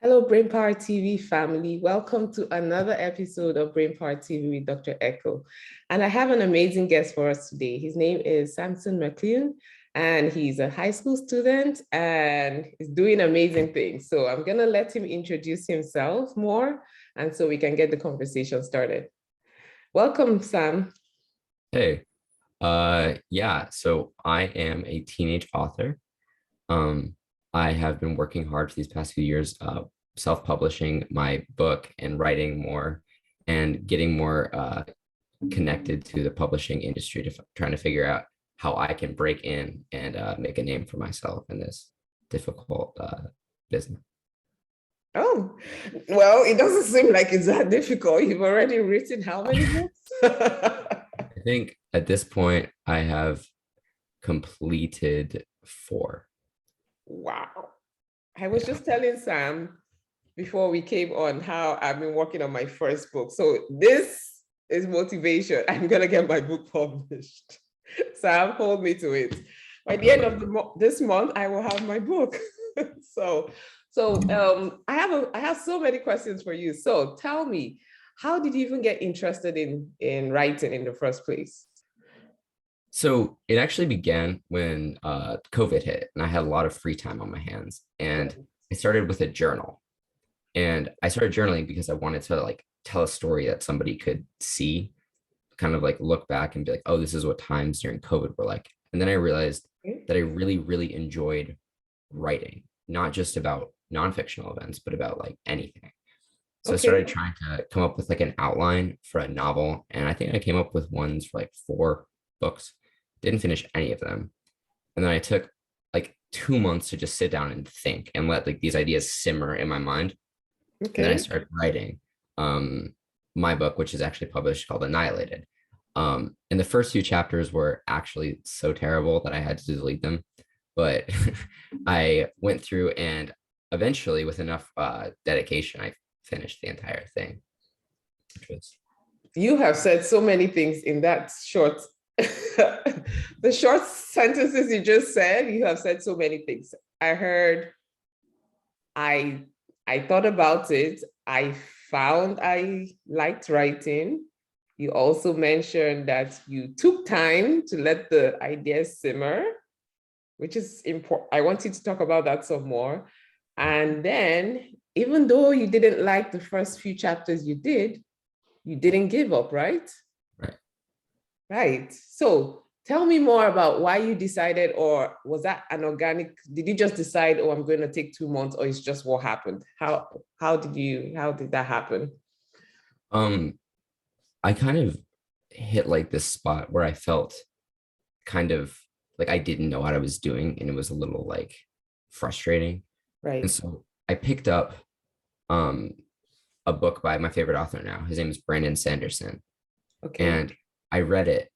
Hello, Brain Power TV family. Welcome to another episode of Brain Power TV with Dr. Echo. And I have an amazing guest for us today. His name is Samson McCune, and he's a high school student and is doing amazing things. So I'm going to let him introduce himself more, and so we can get the conversation started. Welcome, Sam. Hey, so I am a teenage author. I have been working hard for these past few years, self-publishing my book and writing more and getting more connected to the publishing industry trying to figure out how I can break in and make a name for myself in this difficult business. Oh, well, it doesn't seem like it's that difficult. You've already written how many books? I think at this point I have completed 4. Wow. I was just telling Sam before we came on how I've been working on my first book. So this is motivation. I'm going to get my book published. Sam, hold me to it. By the end of this month, I will have my book. So I have so many questions for you. So tell me, how did you even get interested in writing in the first place? So it actually began when COVID hit and I had a lot of free time on my hands. And I started with a journal. And I started journaling because I wanted to tell a story that somebody could see, kind of look back and be like, oh, this is what times during COVID were like. And then I realized that I really, really enjoyed writing, not just about nonfictional events, but about anything. So I started trying to come up with an outline for a novel. And I think I came up with ones for 4 books. Didn't finish any of them. And then I took 2 months to just sit down and think and let these ideas simmer in my mind. And then I started writing my book, which is actually published, called Annihilated. And the first few chapters were actually so terrible that I had to delete them. But I went through and eventually, with enough dedication, I finished the entire thing. You have said so many things in that short the short sentences you just said. You have said so many things. I heard, I thought about it. I found I liked writing. You also mentioned that you took time to let the ideas simmer, which is important. I want you to talk about that some more. And then, even though you didn't like the first few chapters you didn't give up, right? Right. So tell me more about why you decided, or was that an organic, did you just decide, oh, I'm going to take 2 months, or it's just what happened? How did that happen? I kind of hit this spot where I felt kind of I didn't know what I was doing, and it was a little frustrating. Right. And so I picked up a book by my favorite author now. His name is Brandon Sanderson. Okay. And I read it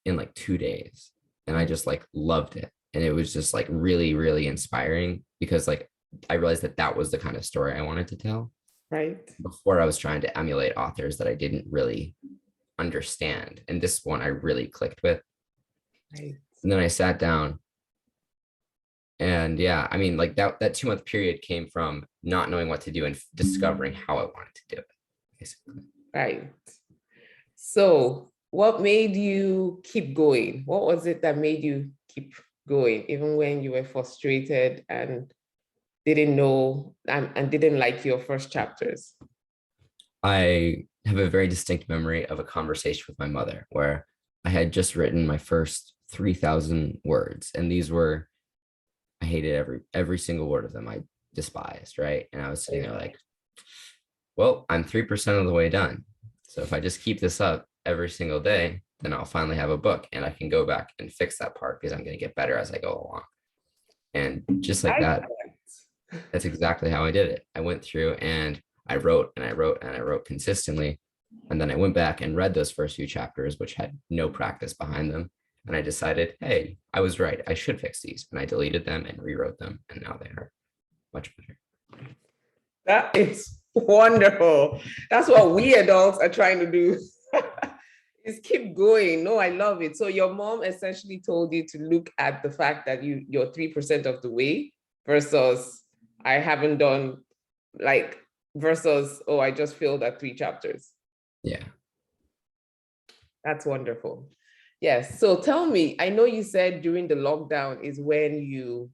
in 2 days, and I just loved it. And it was just really, really inspiring because I realized that was the kind of story I wanted to tell. Right. Before, I was trying to emulate authors that I didn't really understand. And this one I really clicked with. Right. And then I sat down, and yeah, I mean, that 2-month period came from not knowing what to do and discovering how I wanted to do it, basically. Right. So what made you keep going? What was it that made you keep going, even when you were frustrated and didn't know and didn't like your first chapters? I have a very distinct memory of a conversation with my mother where I had just written my first 3,000 words, and these were, I hated every single word of them. I despised, right? And I was sitting there well, I'm 3% of the way done. So if I just keep this up every single day, then I'll finally have a book, and I can go back and fix that part because I'm going to get better as I go along. And just like that, that's exactly how I did it. I went through and I wrote and I wrote and I wrote consistently. And then I went back and read those first few chapters, which had no practice behind them. And I decided, hey, I was right. I should fix these. And I deleted them and rewrote them. And now they are much better. That is wonderful. That's what we adults are trying to do. Is keep going. No, I love it. So your mom essentially told you to look at the fact that you're 3% of the way versus I haven't done like versus, oh, I just filled that 3 chapters. Yeah. That's wonderful. Yes. So tell me, I know you said during the lockdown is when you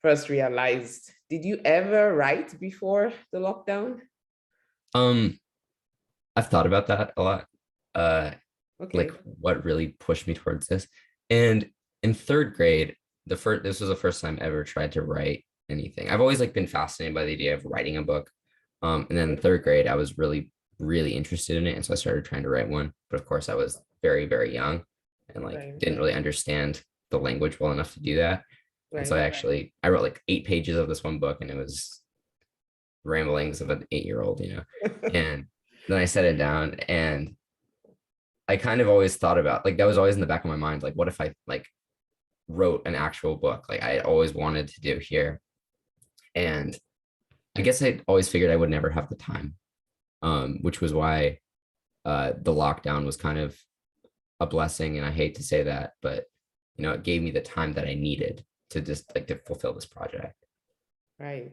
first realized, did you ever write before the lockdown? Um, I've thought about that a lot. Like Okay. what really pushed me towards this. And in third grade, this was the first time I ever tried to write anything. I've always like been fascinated by the idea of writing a book. And then in third grade, I was really interested in it. And so I started trying to write one. But of course, I was very young and like Right. didn't really understand the language well enough to do that. And so Right. I wrote like 8 pages of this one book, and it was ramblings of an 8-year-old, And then I set it down, and I kind of always thought about, like, that was always in the back of my mind, like what if I like wrote an actual book like I always wanted to do here. And I guess I always figured I would never have the time, which was why the lockdown was kind of a blessing. And I hate to say that, but it gave me the time that I needed to just like to fulfill this project. Right.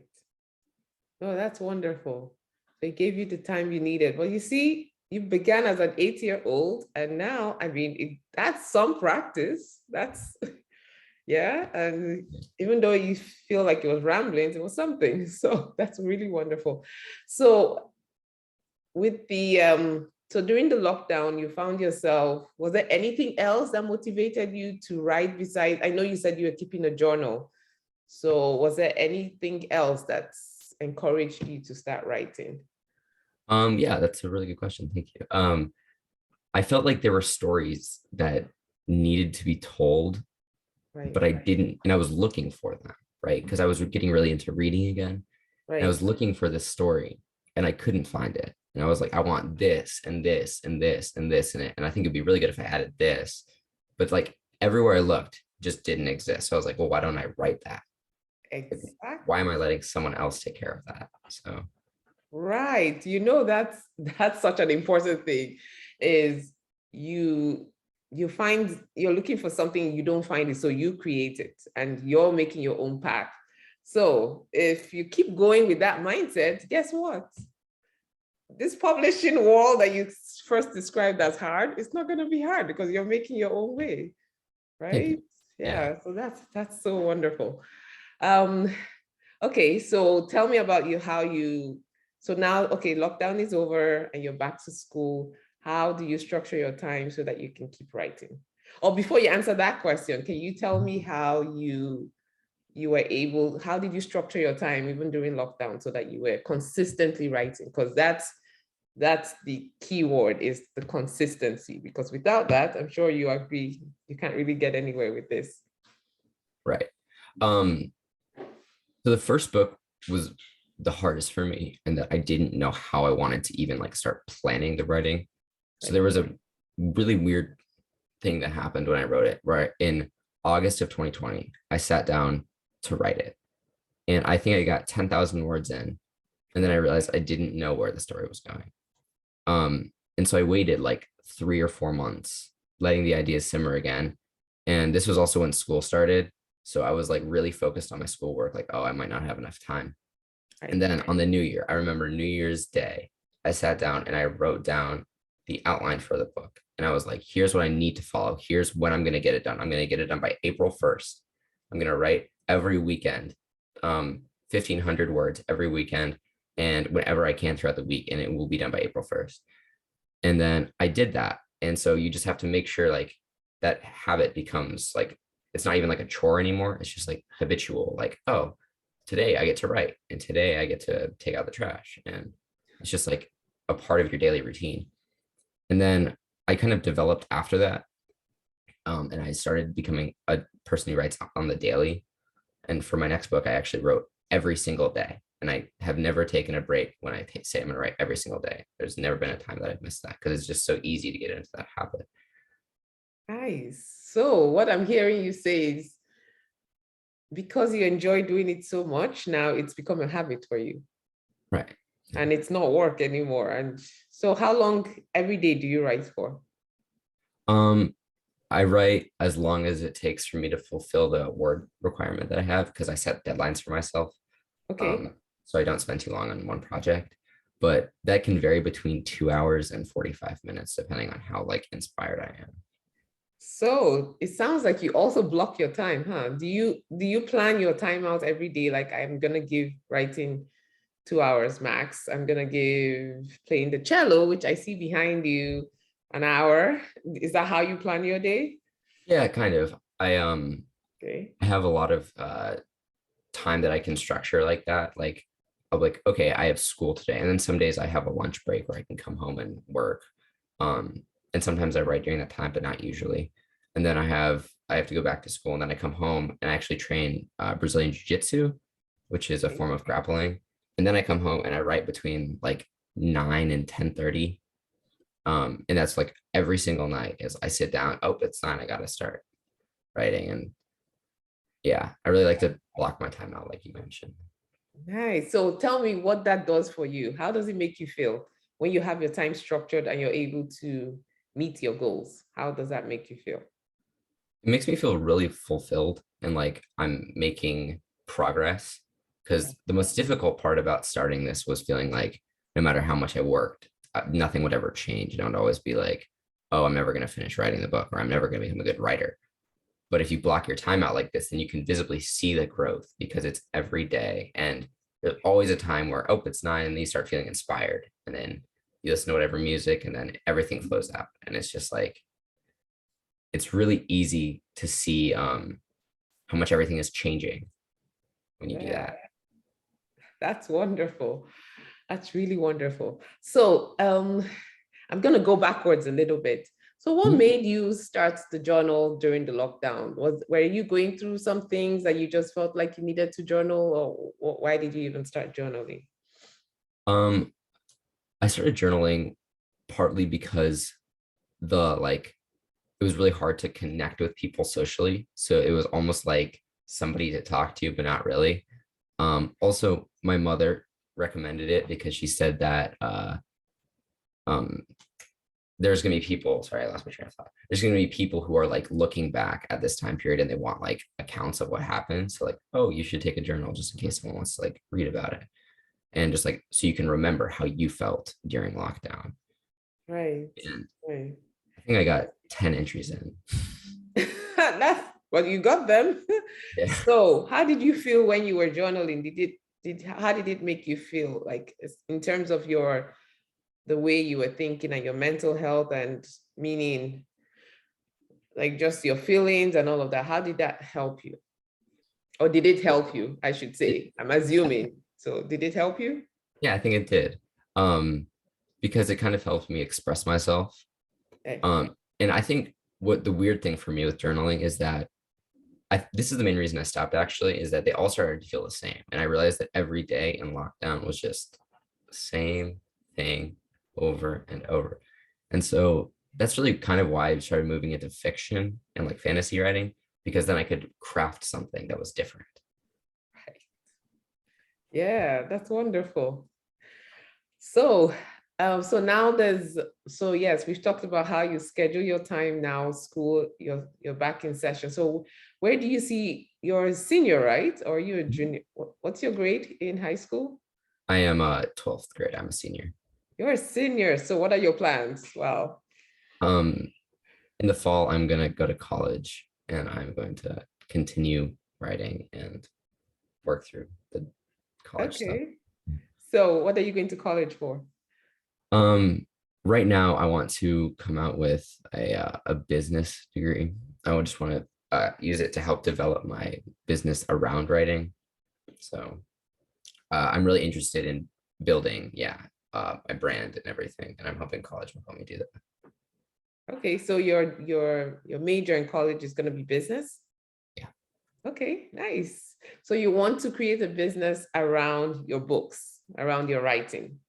Oh, that's wonderful. They gave you the time you needed. Well, you see, you began as an 8-year-old, and now, I mean, that's some practice. That's, yeah. And even though you feel like it was ramblings, it was something. So that's really wonderful. So with the, so during the lockdown, you found yourself, was there anything else that motivated you to write besides, I know you said you were keeping a journal. So was there anything else that's encouraged you to start writing? Yeah, that's a really good question. Thank you. I felt like there were stories that needed to be told, Right, but I didn't, and I was looking for them, right? Because I was getting really into reading again. And I right. was looking for this story and I couldn't find it. And I was like, I want this and this and this and this in it. And I think it'd be really good if I added this. But like everywhere I looked just didn't exist. So I was like, well, why don't I write that? Like, Exactly. why am I letting someone else take care of that? So Right. That's such an important thing is you find you're looking for something, you don't find it, so you create it and you're making your own path. So if you keep going with that mindset, guess what? This publishing wall that you first described as hard, it's not going to be hard because you're making your own way, thank you. right? Yeah. Yeah, so that's so wonderful. Um, okay, so tell me about so now, okay, lockdown is over and you're back to school. How do you structure your time so that you can keep writing? Or before you answer that question, can you tell me how you were able, how did you structure your time even during lockdown so that you were consistently writing? Because that's the key word, is the consistency, because without that, I'm sure you agree, you can't really get anywhere with this. Right. Um, so the first book was the hardest for me, and that I didn't know how I wanted to even like start planning the writing. So there Right. was a really weird thing that happened when I wrote it, right? In August of 2020, I sat down to write it. And I think I got 10,000 words in. And then I realized I didn't know where the story was going. And so I waited like 3 or 4 months, letting the ideas simmer again. And this was also when school started. So I was like really focused on my schoolwork, like, oh, I might not have enough time. And Right. then on the new year, I remember New Year's Day, I sat down and I wrote down the outline for the book. And I was like, here's what I need to follow. Here's when I'm going to get it done. I'm going to get it done by April 1st. I'm going to write every weekend, 1,500 words every weekend, and whenever I can throughout the week. And it will be done by April 1st. And then I did that. And so you just have to make sure like that habit becomes like, it's not even like a chore anymore. It's just like habitual, like, oh, today I get to write and today I get to take out the trash. And it's just like a part of your daily routine. And then I kind of developed after that. And I started becoming a person who writes on the daily. And for my next book, I actually wrote every single day. And I have never taken a break when I say I'm going to write every single day. There's never been a time that I've missed that because it's just so easy to get into that habit. Nice. So what I'm hearing you say is because you enjoy doing it so much, now it's become a habit for you Right. and it's not work anymore. And so how long every day do you write for? Um, I write as long as it takes for me to fulfill the word requirement that I have because I set deadlines for myself. Okay. Um, so I don't spend too long on one project. But that can vary between 2 hours and 45 minutes, depending on how like inspired I am. So it sounds like you also block your time, huh? Do you plan your time out every day? Like I'm gonna give writing 2 hours max. I'm gonna give playing the cello, which I see behind you, an hour. Is that how you plan your day? Yeah, kind of. Okay. I have a lot of time that I can structure like that. Like I'm like, okay, I have school today. And then some days I have a lunch break where I can come home and work. Um, and sometimes I write during that time, but not usually. And then I have to go back to school and then I come home and I actually train Brazilian Jiu Jitsu, which is a Okay. form of grappling. And then I come home and I write between like 9 and 10:30. And that's like every single night as I sit down, oh, it's 9, I gotta start writing. And yeah, I really like to block my time out, like you mentioned. Nice. So tell me what that does for you. How does it make you feel when you have your time structured and you're able to meet your goals? How does that make you feel? It makes me feel really fulfilled and like I'm making progress. Because the most difficult part about starting this was feeling like no matter how much I worked, nothing would ever change. And I would always be like, oh, I'm never going to finish writing the book or I'm never going to become a good writer. But if you block your time out like this, then you can visibly see the growth because it's every day. And there's always a time where, oh, it's 9 and then you start feeling inspired. And then you listen to whatever music and then everything flows out. And it's just like, it's really easy to see how much everything is changing when you do Yeah, that. that's wonderful. That's really wonderful. So I'm gonna go backwards a little bit. So what Mhm. made you start the journal during the lockdown? Were you going through some things that you just felt like you needed to journal, or why did you even start journaling? Um, I started journaling partly because the like it was really hard to connect with people socially. So it was almost like somebody to talk to, but not really. Also, my mother recommended it because she said that um, there's going to be people, sorry, I lost my train of thought. There's going to be people who are like looking back at this time period and they want like accounts of what happened. So, like, oh, you should take a journal just in case someone wants to like read about it. And just like, so you can remember how you felt during lockdown. Right, And right. I think I got 10 entries in. That's well, you got them. Yeah. So, how did you feel when you were journaling? How did it make you feel? Like in terms of the way you were thinking and your mental health and meaning, like just your feelings and all of that. How did that help you? Or did it help you? I should It, say. I'm assuming. So, did it help you? yeah, I think it did. Um, because it kind of helped me express myself. Eh, And I think what the weird thing for me with journaling is that this is the main reason I stopped actually, is that they all started to feel the same. And I realized that every day in lockdown was just the same thing over and over. And so that's really kind of why I started moving into fiction and like fantasy writing, because then I could craft something that was different. Yeah, that's wonderful. So, so now so yes, we've talked about how you schedule your time now, school, you're back in session. So where do you see you're a senior, right? Or you're a junior? What's your grade in high school? I am a 12th grade. I'm a senior. You're a senior. So what are your plans? Wow. Um, in the fall, I'm gonna go to college and I'm going to continue writing and work through the college stuff. Okay. So what are you going to college for? Um, right now, I want to come out with a business degree. I would just want to use it to help develop my business around writing. So I'm really interested in building, yeah, my brand and everything, and I'm hoping college will help me do that. Okay, so your major in college is going to be business? Yeah. Okay, nice. So you want to create a business around your books, around your writing.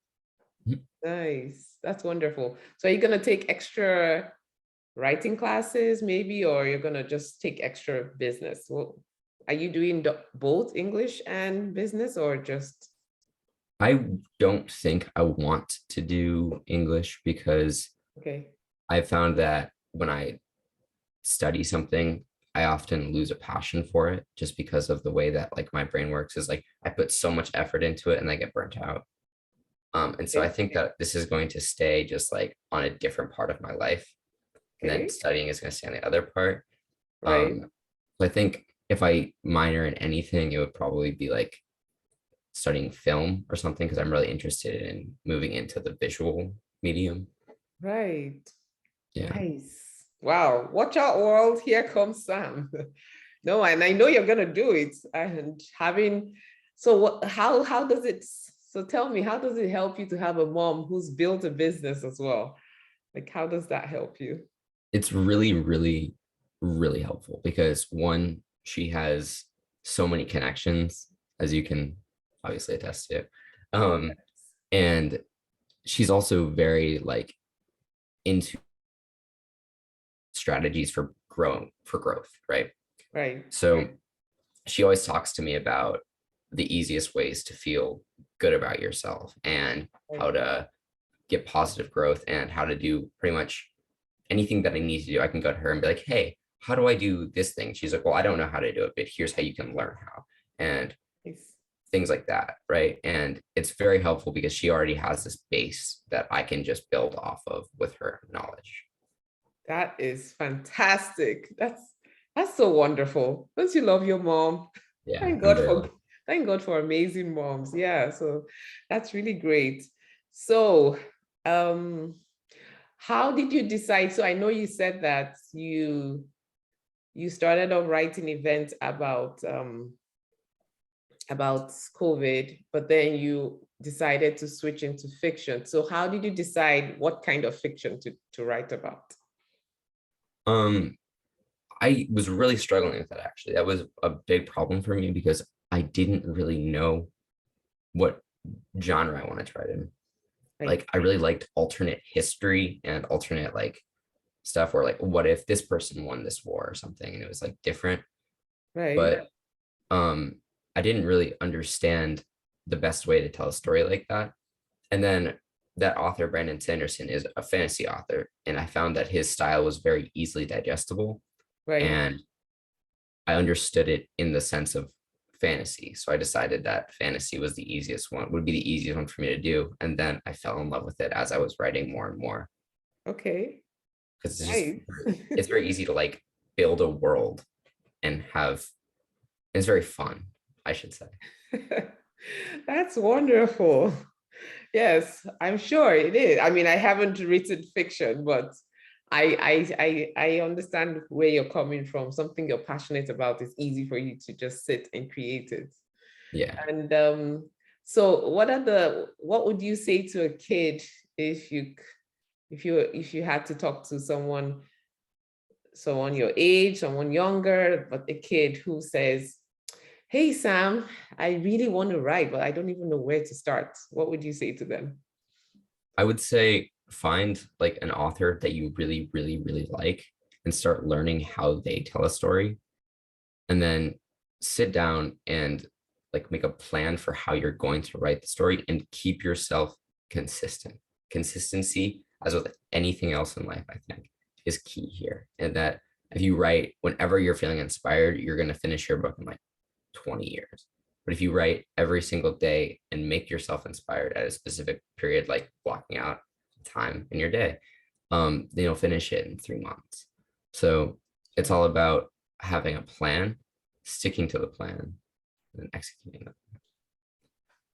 Mhm. Nice. That's wonderful. So are you going to take extra writing classes maybe, or you're going to just take extra business? Well, are you doing both English and business or just I don't think I want to do English because okay? I found that when I study something I often lose a passion for it just because of the way that like my brain works is like I put so much effort into it and I get burnt out. And so I Okay. think that this is going to stay just like on a different part of my life, and then Okay. studying is going to stay on the other part. Right. Um, so I think if I minor in anything, it would probably be like studying film or something because I'm really interested in moving into the visual medium. Right. Yeah. Nice. Wow. Watch out, world. Here comes Sam. No, and I know you're gonna do it. And having so what how does it so tell me, how does it help you to have a mom who's built a business as well? Like how does that help you? It's really, really, really helpful because one, she has so many connections, as you can obviously attest to. Um, and she's also very like into strategies for growth, right? Right. So she always talks to me about the easiest ways to feel good about yourself and how Right. to get positive growth and how to do pretty much anything that I need to do. I can go to her and be like, hey, how do I do this thing? She's like, well, I don't know how to do it, but here's how you can learn how. And Nice. things like that. Right. And it's very helpful because she already has this base that I can just build off of with her knowledge. That is fantastic. That's so wonderful. Don't you love your mom? Yeah. Thank I'm God very for lucky. thank God for amazing moms. Yeah, so that's really great. So, how did you decide? So I know you said that you started off writing events about COVID, but then you decided to switch into fiction. So how did you decide what kind of fiction to write about? Um, I was really struggling with that actually. That was a big problem for me because I didn't really know what genre I wanted to write in. Right, Like I really liked alternate history and alternate like stuff where like what if this person won this war or something and it was like different. right, But um I didn't really understand the best way to tell a story like that. And then that author, Brandon Sanderson, is a fantasy author. And I found that his style was very easily digestible. right. And I understood it in the sense of fantasy. So I decided that fantasy was the easiest one, would be the easiest one for me to do. And then I fell in love with it as I was writing more and more. Okay, Because nice. it's very easy to like build a world and have, it's very fun, I should say. That's wonderful. Yes, I'm sure it is. I mean, I haven't written fiction, but I understand where you're coming from. Something you're passionate about is easy for you to just sit and create it. Yeah. And so what would you say to a kid if you had to talk to someone your age, someone younger, but a kid who says, hey, Sam, I really want to write, but I don't even know where to start. What would you say to them? I would say find like an author that you really, really, really like and start learning how they tell a story. And then sit down and like make a plan for how you're going to write the story and keep yourself consistent. Consistency, as with anything else in life, I think, is key here. And that if you write whenever you're feeling inspired, you're going to finish your book in like 20 years. But if you write every single day and make yourself inspired at a specific period, like blocking out time in your day, then you'll finish it in 3 months. So it's all about having a plan, sticking to the plan, and executing it.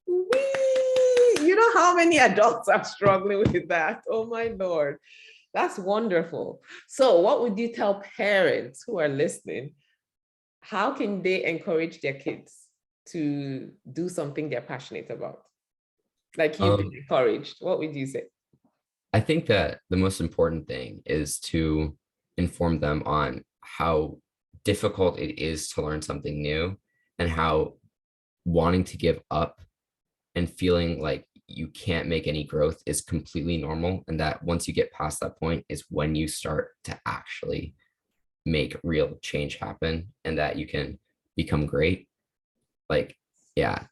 Whee! You know how many adults are struggling with that? Oh my Lord. That's wonderful. So, what would you tell parents who are listening? How can they encourage their kids to do something they're passionate about? Like you've been Um, encouraged. What would you say? I think that the most important thing is to inform them on how difficult it is to learn something new and how wanting to give up and feeling like you can't make any growth is completely normal. And that once you get past that point is when you start to actually make real change happen and that you can become great. Like, yeah,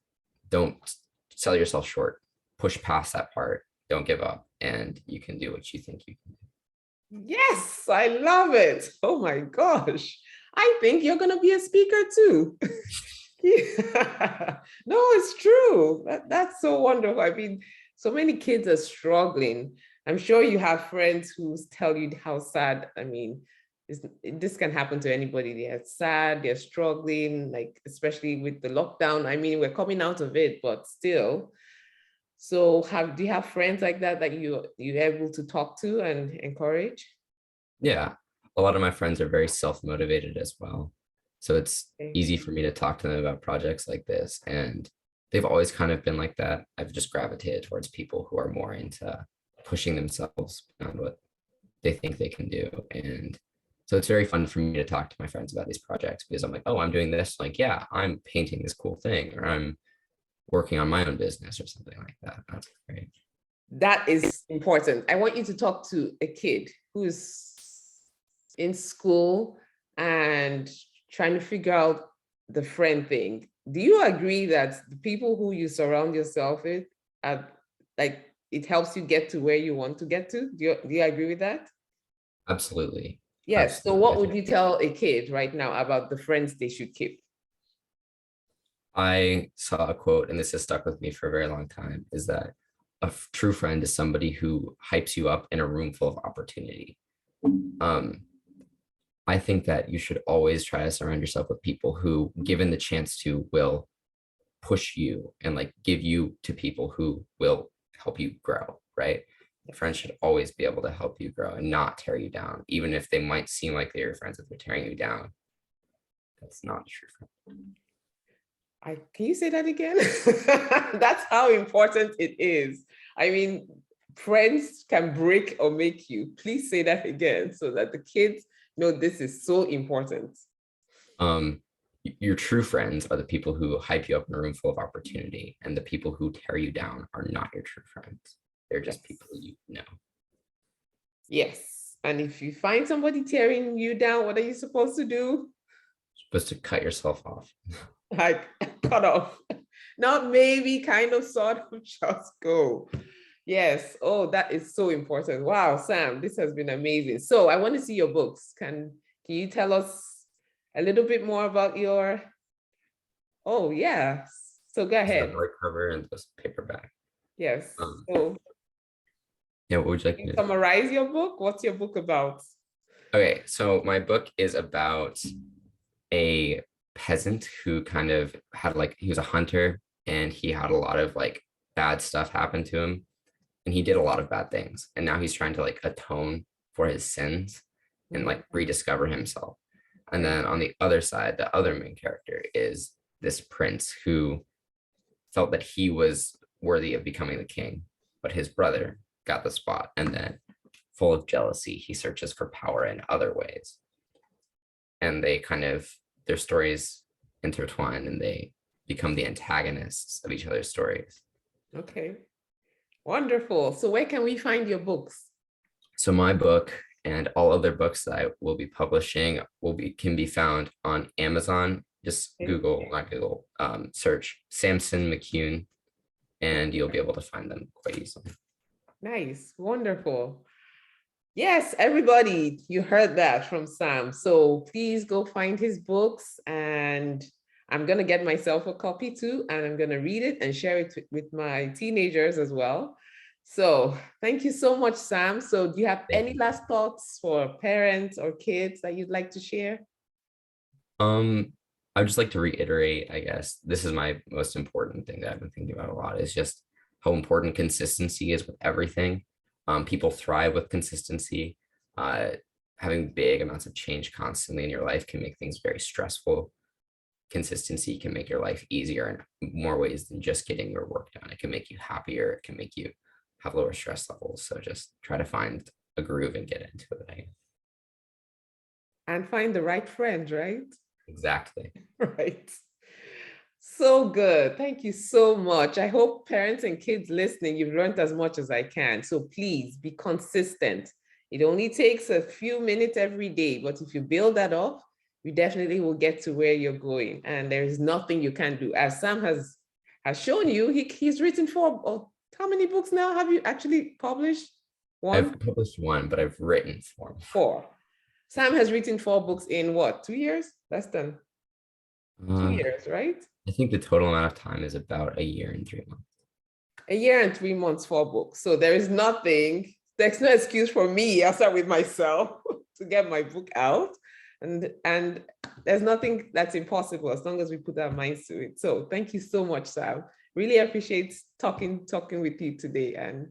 don't sell yourself short, push past that part, don't give up, and you can do what you think you can do. Yes, I love it. Oh my gosh. I think you're going to be a speaker too. Yeah. No, it's true. That's so wonderful. I mean, so many kids are struggling. I'm sure you have friends who tell you how sad. I mean, this can happen to anybody. They're sad, they're struggling, like especially with the lockdown. I mean, we're coming out of it, but still. So do you have friends like that you're able to talk to and encourage? Yeah, a lot of my friends are very self-motivated as well. So it's Okay. easy for me to talk to them about projects like this. And they've always kind of been like that. I've just gravitated towards people who are more into pushing themselves beyond what they think they can do. And so it's very fun for me to talk to my friends about these projects because I'm like, oh, I'm doing this. Like, yeah, I'm painting this cool thing, or I'm working on my own business or something like that. That's great. That is important. I want you to talk to a kid who's in school and trying to figure out the friend thing. Do you agree that the people who you surround yourself with are like it helps you get to where you want to get to? Do you agree with that? Absolutely. Yes. So Absolutely. what would you tell a kid right now about the friends they should keep? I saw a quote, and this has stuck with me for a very long time, is that true friend is somebody who hypes you up in a room full of opportunity. Um, I think that you should always try to surround yourself with people who, given the chance to, will push you and like give you to people who will help you grow, right? Friends should always be able to help you grow and not tear you down, even if they might seem like they're your friends, if they're tearing you down. That's not a true friend. Can you say that again? That's how important it is. I mean, friends can break or make you. Please say that again so that the kids know this is so important. Um, your true friends are the people who hype you up in a room full of opportunity, and the people who tear you down are not your true friends. They're Yes. just people you know. Yes. And if you find somebody tearing you down, what are you supposed to do? You're supposed to cut yourself off. Like cut off. Not maybe, kind of, sort of, just go. Yes. Oh, that is so important. Wow, Sam, this has been amazing. So I want to see your books. Can you tell us a little bit more about your? Oh, yes. So go This is the ahead. hardcover and this paperback. Yes. Um, So yeah, what would you like can me you to do? summarize your book? What's your book about? Okay, so my book is about a peasant who kind of had like he was a hunter and he had a lot of like bad stuff happen to him and he did a lot of bad things and now he's trying to like atone for his sins and like rediscover himself. And then on the other side, the other main character is this prince who felt that he was worthy of becoming the king, but his brother got the spot. And then, full of jealousy, he searches for power in other ways. And they kind of, their stories intertwine and they become the antagonists of each other's stories. Okay. Wonderful. So where can we find your books? So my book and all other books that I will be publishing can be found on Amazon. Just Okay. Google, not Google, search Samson McCune, and you'll be able to find them quite easily. Nice. Wonderful. Yes, everybody, you heard that from Sam. So please go find his books, and I'm going to get myself a copy too, and I'm going to read it and share it with my teenagers as well. So thank you so much, Sam. So do you have Thank any you. last thoughts for parents or kids that you'd like to share? I would just like to reiterate, I guess, this is my most important thing that I've been thinking about a lot is just how important consistency is with everything. People thrive with consistency. Having big amounts of change constantly in your life can make things very stressful. Consistency can make your life easier in more ways than just getting your work done. It can make you happier. It can make you have lower stress levels. So just try to find a groove and get into it. And find the right friend, right? Exactly. Right. So good. Thank you so much. I hope parents and kids listening, you've learned as much as I can. So please be consistent. It only takes a few minutes every day, but if you build that up, you definitely will get to where you're going. And there is nothing you can do. As Sam has shown you, he's written how many books now have you actually published? One? I've published one, but I've written four. Four. Sam has written 4 books in what, 2 years? Less than 2 years, right? I think the total amount of time is about a year and 3 months. A year and 3 months, 4 books. So there is nothing, there's no excuse for me. I'll start with myself to get my book out. And there's nothing that's impossible as long as we put our minds to it. So thank you so much, Sam. Really appreciate talking with you today. And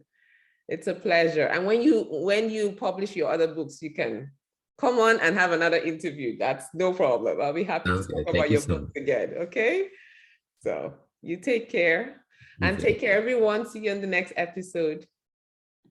it's a pleasure. And when you publish your other books, you can come on and have another interview. That's no problem. I'll be happy to talk about your books again. Okay. So you take care and take care, everyone. See you in the next episode.